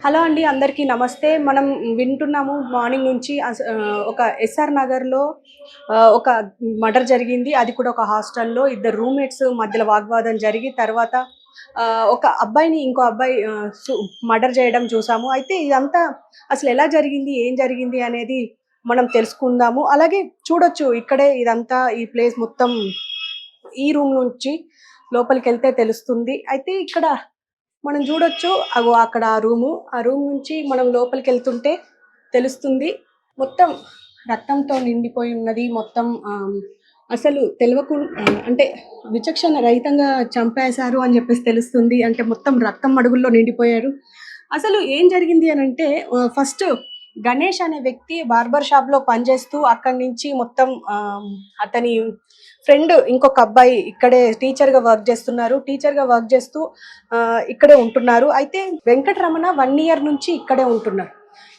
Hello అండి, అందరికీ నమస్తే. మనం వింటున్నాము మార్నింగ్ నుంచి ఒక ఎస్ఆర్ నగర్‌లో ఒక మర్డర్ జరిగింది. అది కూడా ఒక హాస్టల్‌లో. ఇద్దరు రూమ్‌మేట్స్ మధ్యలో వాగ్వాదం జరిగి తర్వాత ఒక అబ్బాయిని ఇంకో అబ్బాయి మర్డర్ చేయడం చూసాము. అయితే ఇదంతా అసలు ఎలా జరిగింది? ఏం జరిగింది? అనేది మనం తెలుసుకుందాము. అలాగే చూడొచ్చు ఇక్కడే ఇదంతా ఈ ప్లేస్ మొత్తం ఈ రూమ్ నుంచి లోపలికెళ్తే తెలుస్తుంది. అయితే ఇక్కడ మనం చూడొచ్చు. అగో అక్కడ ఆ రూము. ఆ రూమ్ నుంచి మనం లోపలికెళ్తుంటే తెలుస్తుంది. మొత్తం రక్తంతో నిండిపోయి ఉన్నది. మొత్తం అసలు అంటే విచక్షణ రహితంగా చంపేశారు అని చెప్పేసి తెలుస్తుంది. అంటే మొత్తం రక్తం మడుగుల్లో నిండిపోయారు. అసలు ఏం జరిగింది అనంటే ఫస్ట్ గణేష్ అనే వ్యక్తి బార్బర్ షాప్‌లో పనిచేస్తూ అక్కడి నుంచి మొత్తం అతని ఫ్రెండ్ ఇంకొక అబ్బాయి ఇక్కడే టీచర్‌గా వర్క్ చేస్తున్నారు. టీచర్‌గా వర్క్ చేస్తూ ఇక్కడే ఉంటున్నారు. అయితే వెంకటరమణ 1 ఇయర్ నుంచి ఇక్కడే ఉంటున్నారు.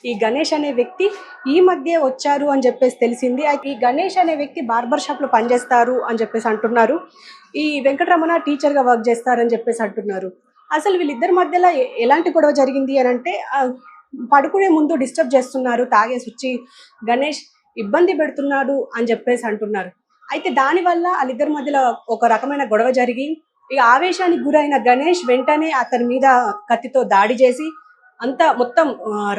ఈ గణేష్ అనే వ్యక్తి ఈ మధ్యే వచ్చారు అని చెప్పేసి తెలిసింది. అయితే ఈ గణేష్ అనే వ్యక్తి బార్బర్ షాప్‌లో పనిచేస్తారు అని చెప్పేసి అంటున్నారు. ఈ వెంకటరమణ టీచర్‌గా వర్క్ చేస్తారని చెప్పేసి అంటున్నారు. అసలు వీళ్ళిద్దరి మధ్యలో ఎలాంటి గొడవ జరిగింది అనంటే పడుకునే ముందు డిస్టర్బ్ చేస్తున్నారు. తాగేసొచ్చి గణేష్ ఇబ్బంది పెడుతున్నాడు అని చెప్పేసి అంటున్నారు. అయితే దానివల్ల ఆళ్ళిద్దరి మధ్యలో ఒక రకమైన గొడవ జరిగి, ఇక ఆవేశానికి గురైన గణేష్ వెంటనే అతని మీద కత్తితో దాడి చేసి, అంతా మొత్తం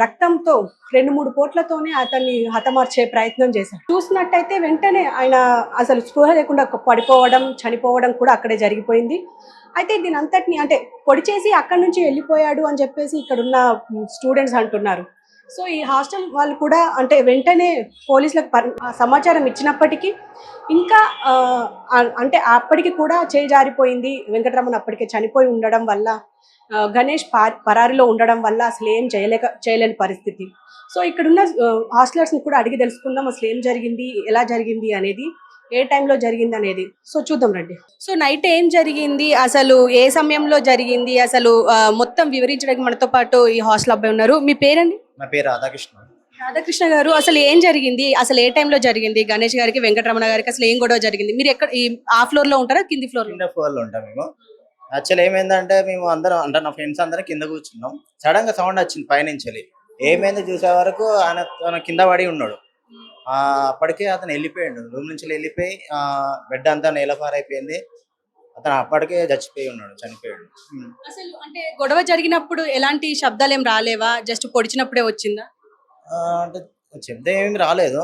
రక్తంతో 2, 3 పోట్లతోనే అతన్ని హతమార్చే ప్రయత్నం చేశారు. చూసినట్టయితే వెంటనే ఆయన అసలు స్పృహ లేకుండా పడిపోవడం, చనిపోవడం కూడా అక్కడే జరిగిపోయింది. అయితే దీనంతటిని అంటే పొడి చేసి అక్కడి నుంచి వెళ్ళిపోయాడు అని చెప్పేసి ఇక్కడున్న స్టూడెంట్స్ అంటున్నారు. సో ఈ హాస్టల్ వాళ్ళు కూడా అంటే వెంటనే పోలీసులకు సమాచారం ఇచ్చినప్పటికీ ఇంకా అంటే అప్పటికి కూడా చేయి జారిపోయింది. వెంకటరమణ అప్పటికే చనిపోయి ఉండడం వల్ల గణేష్ పరారిలో ఉండడం వల్ల అసలు ఏం చేయలేని పరిస్థితి. సో ఇక్కడున్న హాస్టలర్స్‌ని కూడా అడిగి తెలుసుకుందాం అసలు ఏం జరిగింది? ఎలా జరిగింది అనేది? ఏ టైంలో జరిగింది అనేది. సో చూద్దాం రండి. సో నైట్ ఏం జరిగింది? అసలు ఏ సమయంలో జరిగింది? అసలు మొత్తం వివరించడానికి మనతో పాటు ఈ హాస్టల్ అబ్బాయి ఉన్నారు. మీ పేరండి? నా పేరు రాధాకృష్ణ. రాధాకృష్ణ గారు, అసలు ఏం జరిగింది? అసలు ఏ టైంలో జరిగింది? గణేష్ గారికి, వెంకటరమణ గారికి అసలు ఏం గొడవ జరిగింది? మీరు ఎక్కడ ఆ ఫ్లోర్‌లో ఉంటారా? కింది ఫ్లోర్‌లో? కింద ఫ్లోర్‌లో ఉంటాం మేము. యాక్చువల్లీ ఏమైందంటే మేము అందరం అంటే నా ఫ్రెండ్స్ అందరం కింద కూర్చున్నాం. సడెన్‌గా సౌండ్ వచ్చింది పైనుంచెళ్ళి. ఏమైందో చూసే వరకు తను కింద పడి ఉన్నాడు. అప్పటికే అతను వెళ్ళిపోయిండు. రూమ్ నుంచి వెళ్ళిపోయి బెడ్ అంతా నేలపారైపోయింది. అతను అప్పటికే చచ్చిపోయి ఉన్నాడు. చనిపోయాడు. అసలు అంటే గొడవ జరిగినప్పుడు ఎలాంటి శబ్దాలేం రాలేవా? జస్ట్ పొడిచినప్పుడే వచ్చిందా? అంటే శబ్దం ఏమి రాలేదు.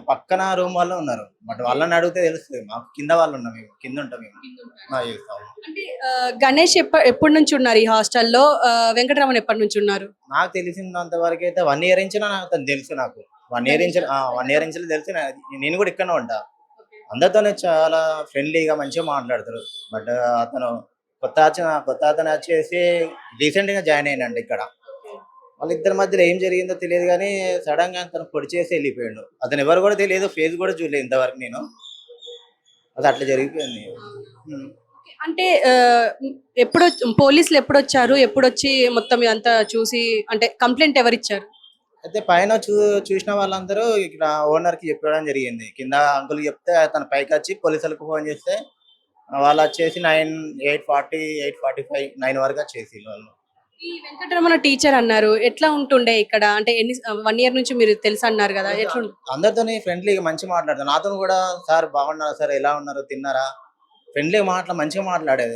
పక్కన రూమ్ వాళ్ళు ఉన్నారు. బట్ వాళ్ళని అడిగితే తెలుస్తది. మాకు కింద వాళ్ళు ఉన్నాం మేము. కింద ఉంటాం మేము. యెస్ అవును. అంటే గణేష్ ఎప్పటి నుంచి ఉన్నారు ఈ హాస్టల్‌లో? వెంకటరమణ ఎప్పటి నుంచి ఉన్నారు? నాకు తెలిసినంత వరకైతే 1 ఇయర్ నుంచి అతను తెలుసు నాకు. 1 ఇయర్ నుంచి 1 ఇయర్ నుంచి తెలుసు. నేను కూడా ఇక్కడనే ఉంటా. అందరితోనే చాలా ఫ్రెండ్లీగా మంచిగా మాట్లాడతారు. బట్ అతను కొత్త అతను వచ్చేసి రీసెంట్‌గా జాయిన్ అయ్యిండంట ఇక్కడ. వాళ్ళిద్దరి మధ్యలో ఏం జరిగిందో తెలియదు గానీ సడెన్‌గా అతను పొడి చేసి వెళ్ళిపోయిండు. అతను ఎవరు కూడా తెలియదు. ఫేస్ కూడా చూడలేదు ఇంతవరకు నేను. అది అట్లా జరిగిపోయింది. హ్మ్. అంటే పోలీసులు ఎప్పుడొచ్చారు? ఎప్పుడొచ్చి మొత్తం ఇదంతా చూసి అంటే కంప్లెయింట్ ఎవరిచ్చారు? అయితే పైన చూసిన వాళ్ళందరూ ఇక్కడ ఓనర్‌కి చెప్పడం జరిగింది. కింద అంకుల్‌కి చెప్తే అతను పైకొచ్చి పోలీసులకు ఫోన్ చేస్తే వాళ్ళొచ్చేసి 8:40, 8:45, 9 వరకు వచ్చేసిర్రు వాళ్ళు. ఈ వెంకటరమణ టీచర్ అన్నారు. ఎట్లా ఉంటుండే ఇక్కడ? అంటే 1 ఇయర్ నుంచి మీరు తెలుసన్నారు గదా! అందరితోని ఫ్రెండ్లీగా మంచిగా మాట్లాడతాను. నాతోని కూడా సార్ బాగున్నారా సార్? ఎలా ఉన్నారు? తిన్నారా? ఫ్రెండ్లీగా మంచిగా మాట్లాడేది.